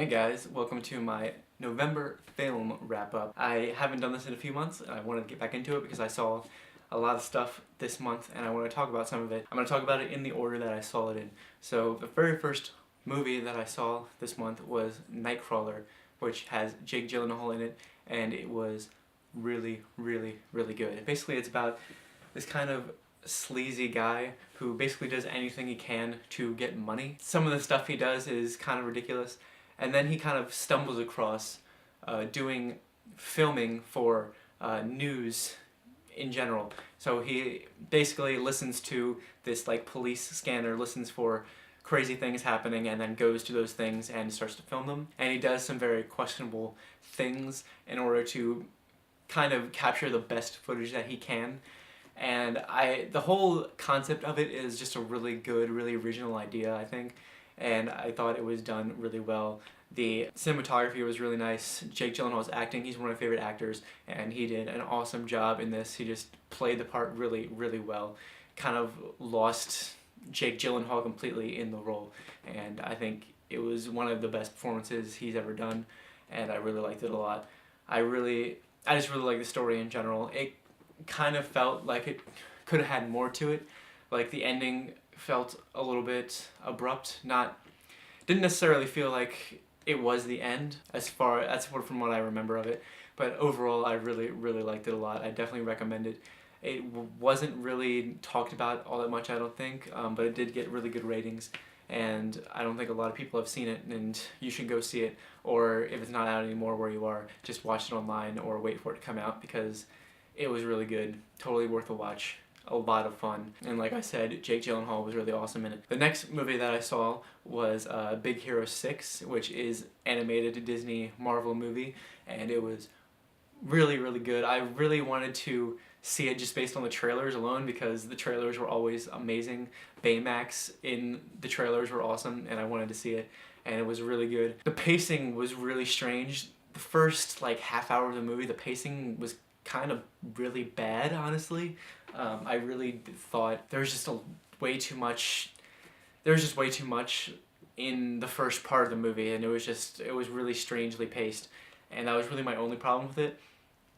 Hey guys, welcome to my November film wrap-up. I haven't done this in a few months and I wanted to get back into it because I saw a lot of stuff this month and I want to talk about some of it. I'm going to talk about it in the order that I saw it in. So the very first movie that I saw this month was Nightcrawler, which has Jake Gyllenhaal in it, and it was really good. Basically it's about this kind of sleazy guy who basically does anything he can to get money. Some of the stuff he does is kind of ridiculous, and then he kind of stumbles across doing filming for news in general. So he basically listens to this like police scanner, listens for crazy things happening, and then goes to those things and starts to film them. And he does some very questionable things in order to kind of capture the best footage that he can. And the whole concept of it is just a really good, really original idea, I think. And I thought it was done really well. The cinematography was really nice. Jake Gyllenhaal's acting, he's one of my favorite actors, and he did an awesome job in this. He just played the part really well. Kind of lost Jake Gyllenhaal completely in the role, and I think it was one of the best performances he's ever done, and I really liked it a lot. I just really like the story in general. It kind of felt like it could have had more to it. Like the ending felt a little bit abrupt. Didn't necessarily feel like it was the end from what I remember of it. But overall, I really liked it a lot. I definitely recommend it. It wasn't really talked about all that much, I don't think, but it did get really good ratings. And I don't think a lot of people have seen it, and you should go see it. Or if it's not out anymore where you are, just watch it online or wait for it to come out, because it was really good. Totally worth a watch. A lot of fun. And like I said, Jake Gyllenhaal was really awesome in it. The next movie that I saw was Big Hero 6, which is animated Disney Marvel movie, and it was really good. I really wanted to see it just based on the trailers alone, because the trailers were always amazing. Baymax in the trailers were awesome, and I wanted to see it, and it was really good. The pacing was really strange. The first like half hour of the movie, the pacing was kind of really bad, honestly. I really thought there was just way too much in the first part of the movie, and it was really strangely paced, and that was really my only problem with it.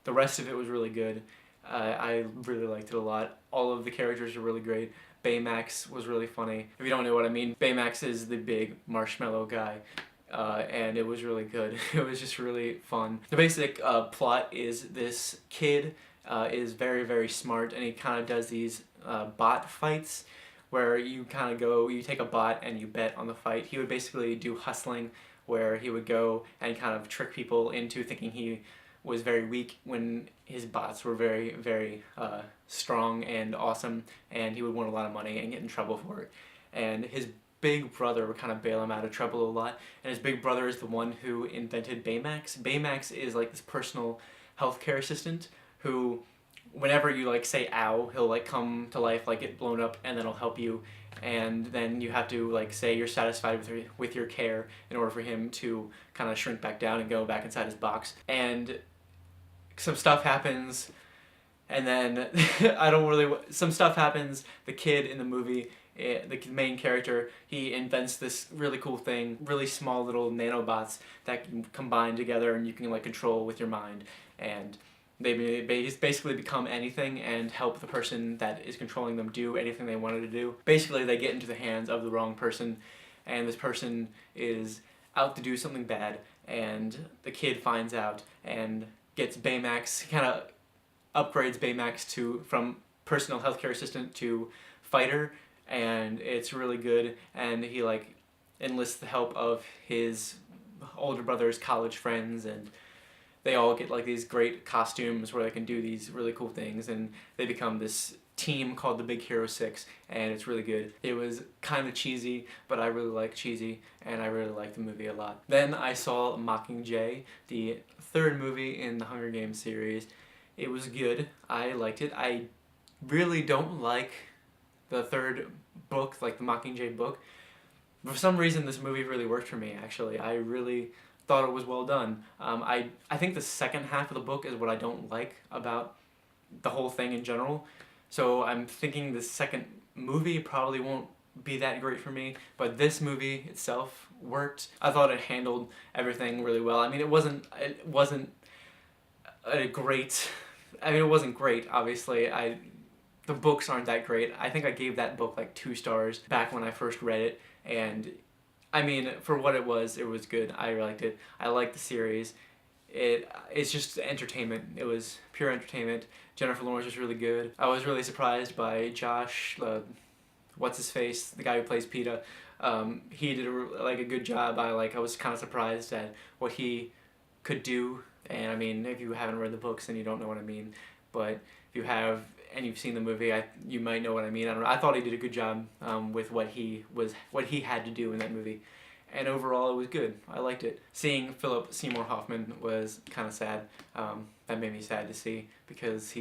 The rest of it was really good. I really liked it a lot. All of the characters were really great. Baymax was really funny. If you don't know what I mean, Baymax is the big marshmallow guy. And it was really good. It was just really fun. The basic plot is this kid is very smart, and he kind of does these bot fights where you take a bot and you bet on the fight. He would basically do hustling, where he would go and kind of trick people into thinking he was very weak when his bots were very strong and awesome, and he would win a lot of money and get in trouble for it. And his big brother would kind of bail him out of trouble a lot, and his big brother is the one who invented Baymax. Baymax is like this personal healthcare assistant who, whenever you like say ow, he'll like come to life, like get blown up, and then he'll help you, and then you have to like say you're satisfied with your care in order for him to kind of shrink back down and go back inside his box. And some stuff happens, and then some stuff happens. The kid in the movie, the main character, he invents this really cool thing, really small little nanobots that can combine together and you can like control with your mind, and they basically become anything and help the person that is controlling them do anything they wanted to do. Basically they get into the hands of the wrong person, and this person is out to do something bad, and the kid finds out and gets Baymax, kind of upgrades Baymax from personal healthcare assistant to fighter, and it's really good. And he like enlists the help of his older brother's college friends, and they all get like these great costumes where they can do these really cool things, and they become this team called the Big Hero 6, and it's really good. It was kind of cheesy, but I really like cheesy, and I really liked the movie a lot. Then I saw Mockingjay, the third movie in the Hunger Games series. It was good. I liked it. I really don't like the third book, like the Mockingjay book. For some reason, this movie really worked for me, actually. I really thought it was well done. I think the second half of the book is what I don't like about the whole thing in general. So I'm thinking the second movie probably won't be that great for me, but this movie itself worked. I thought it handled everything really well. I mean, it wasn't a great. I mean, it wasn't great. Obviously, the books aren't that great. I think I gave that book like 2 stars back when I first read it, and I mean, for what it was good. I liked it. I liked the series. It's just entertainment. It was pure entertainment. Jennifer Lawrence was really good. I was really surprised by Josh, what's his face, the guy who plays PETA. He did a good job. I was kind of surprised at what he could do. And I mean, if you haven't read the books, then you don't know what I mean. But if you have and you've seen the movie, you might know what I mean. I don't know. I thought he did a good job with what he had to do in that movie. And overall, it was good. I liked it. Seeing Philip Seymour Hoffman was kind of sad. That made me sad to see because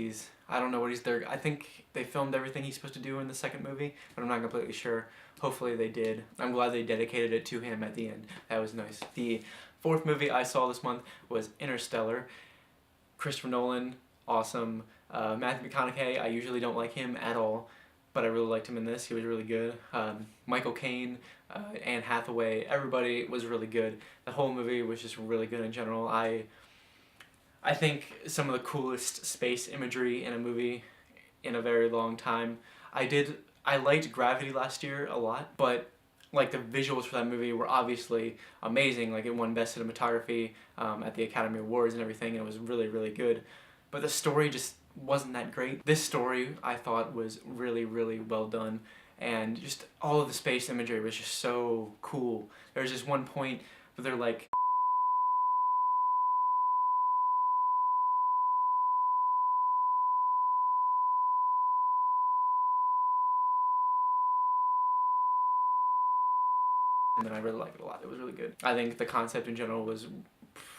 I don't know what he's there. I think they filmed everything he's supposed to do in the second movie, but I'm not completely sure. Hopefully they did. I'm glad they dedicated it to him at the end. That was nice. The 4th movie I saw this month was Interstellar. Christopher Nolan, awesome. Matthew McConaughey, I usually don't like him at all, but I really liked him in this. He was really good. Michael Caine, Anne Hathaway, everybody was really good. The whole movie was just really good in general. I think some of the coolest space imagery in a movie in a very long time. I liked Gravity last year a lot, but like the visuals for that movie were obviously amazing. Like it won Best Cinematography at the Academy Awards and everything, and it was really, really good. But the story just wasn't that great. This story I thought was really, really well done, and just all of the space imagery was just so cool. There was just one point where they're like and then I really liked it a lot. It was really good. I think the concept in general was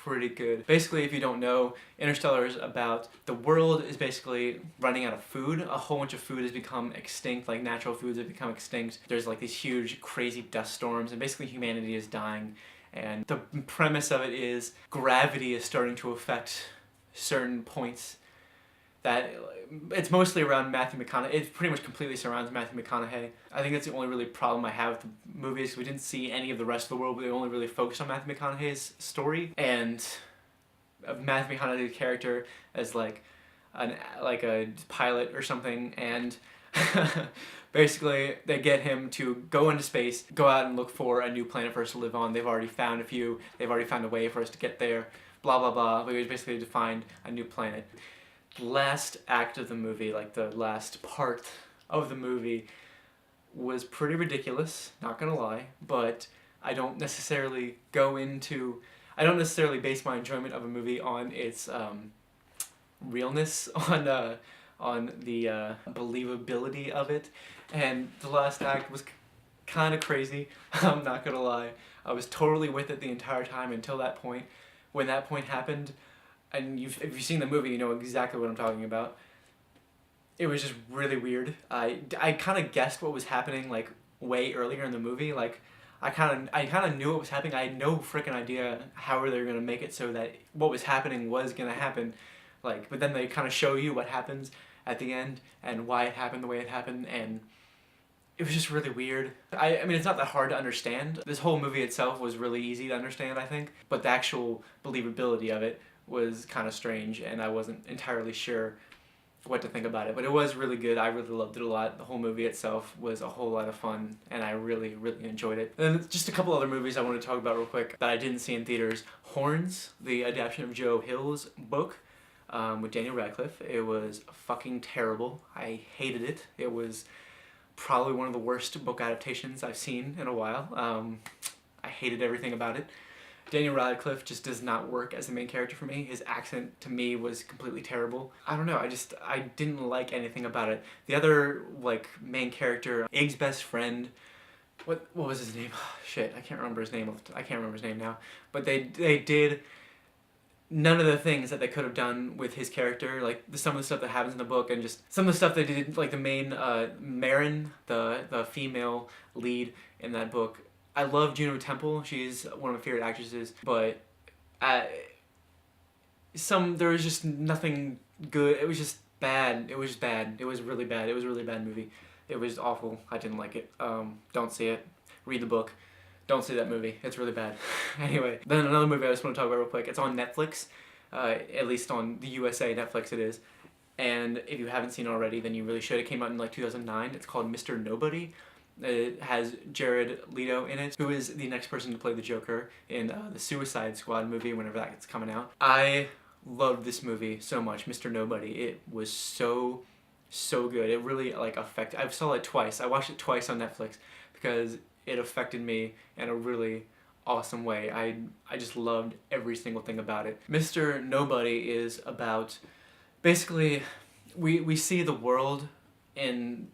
pretty good. Basically, if you don't know, Interstellar is about the world is basically running out of food. A whole bunch of food has become extinct, like natural foods have become extinct. There's like these huge, crazy dust storms, and basically humanity is dying. And the premise of it is gravity is starting to affect certain points that it's mostly around Matthew McConaughey. It pretty much completely surrounds Matthew McConaughey. I think that's the only really problem I have with the movies. We didn't see any of the rest of the world, but they only really focused on Matthew McConaughey's story. And Matthew McConaughey's character as like a pilot or something, and basically they get him to go into space, go out and look for a new planet for us to live on. They've already found a few. They've already found a way for us to get there. Blah blah blah. But it was basically to find a new planet. The last act of the movie, like the last part of the movie, was pretty ridiculous, not gonna lie, but I don't necessarily base my enjoyment of a movie on its realness, on the believability of it, and the last act was kind of crazy, I'm not gonna lie. I was totally with it the entire time until that point. When that point happened, and if you've seen the movie, you know exactly what I'm talking about. It was just really weird. I kind of guessed what was happening like way earlier in the movie. Like I kind of knew what was happening. I had no freaking idea how they were gonna make it so that what was happening was gonna happen. Like, but then they kind of show you what happens at the end and why it happened the way it happened, and it was just really weird. I mean, it's not that hard to understand. This whole movie itself was really easy to understand, I think, but the actual believability of it was kind of strange, and I wasn't entirely sure what to think about it. But it was really good. I really loved it a lot. The whole movie itself was a whole lot of fun, and I really, really enjoyed it. And then just a couple other movies I want to talk about real quick that I didn't see in theaters. Horns, the adaptation of Joe Hill's book with Daniel Radcliffe. It was fucking terrible. I hated it. It was probably one of the worst book adaptations I've seen in a while. I hated everything about it. Daniel Radcliffe just does not work as the main character for me. His accent to me was completely terrible. I don't know, I didn't like anything about it. The other like main character, Ig's best friend, what was his name? Shit, I can't remember his name. I can't remember his name now. But they did none of the things that they could have done with his character, like some of the stuff that happens in the book, and just some of the stuff they did, like the main Marin, the female lead in that book. I love Juno Temple. She's one of my favorite actresses, but there was just nothing good. It was just bad. It was just bad. It was really bad. It was a really bad movie. It was awful. I didn't like it. Don't see it. Read the book. Don't see that movie. It's really bad. Anyway, then another movie I just want to talk about real quick. It's on Netflix. At least on the USA Netflix it is. And if you haven't seen it already, then you really should. It came out in like 2009. It's called Mr. Nobody. It has Jared Leto in it, who is the next person to play the Joker in the Suicide Squad movie whenever that's coming out. I loved this movie so much, Mr. Nobody. It was so good. It really like affected. I saw it twice. I watched it twice on Netflix because it affected me in a really awesome way. I just loved every single thing about it. Mr. Nobody is about, basically, we see the world in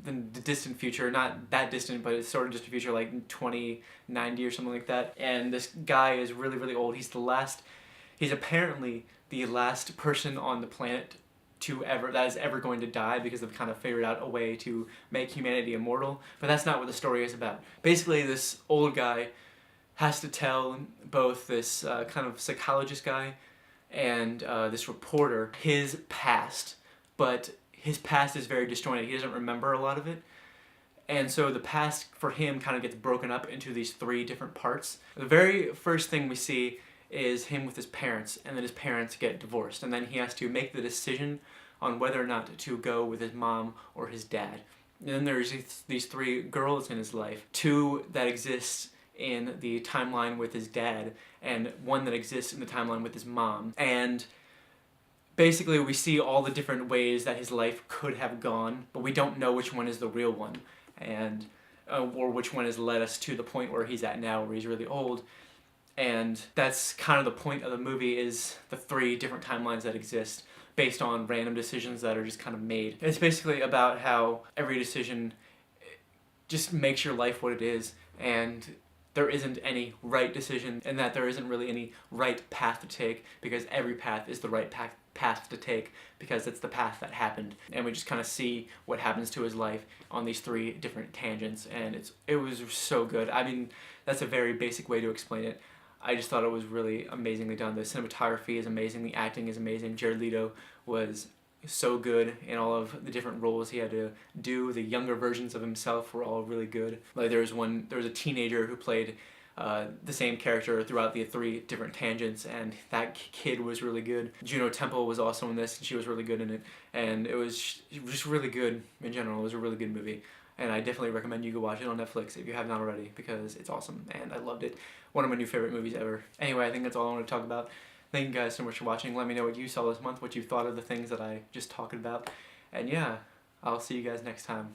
the distant future, not that distant, but it's sort of distant future, like 2090 or something like that. And this guy is really old. He's apparently the last person on the planet that is ever going to die, because they've kind of figured out a way to make humanity immortal. But that's not what the story is about. Basically, this old guy has to tell both this kind of psychologist guy and this reporter his past, but his past is very disjointed. He doesn't remember a lot of it. And so the past for him kind of gets broken up into these 3 different parts. The very first thing we see is him with his parents, and then his parents get divorced, and then he has to make the decision on whether or not to go with his mom or his dad. And then there's these 3 girls in his life, 2 that exist in the timeline with his dad, and 1 that exists in the timeline with his mom. And basically we see all the different ways that his life could have gone, but we don't know which one is the real one, and or which one has led us to the point where he's at now, where he's really old. And that's kind of the point of the movie, is the 3 different timelines that exist based on random decisions that are just kind of made. It's basically about how every decision just makes your life what it is, and there isn't any right decision, and that there isn't really any right path to take, because every path is the right path to take, because it's the path that happened. And we just kind of see what happens to his life on these 3 different tangents, and it was so good. I mean, that's a very basic way to explain it. I just thought it was really amazingly done. The cinematography is amazing, the acting is amazing. Jared Leto was so good in all of the different roles he had to do. The younger versions of himself were all really good. Like there was a teenager who played the same character throughout the 3 different tangents, and that kid was really good. Juno Temple was also in this, and she was really good in it. And it was just really good in general. It was a really good movie. And I definitely recommend you go watch it on Netflix if you have not already, because it's awesome and I loved it. One of my new favorite movies ever. Anyway, I think that's all I want to talk about. Thank you guys so much for watching. Let me know what you saw this month, what you thought of the things that I just talked about. And yeah, I'll see you guys next time.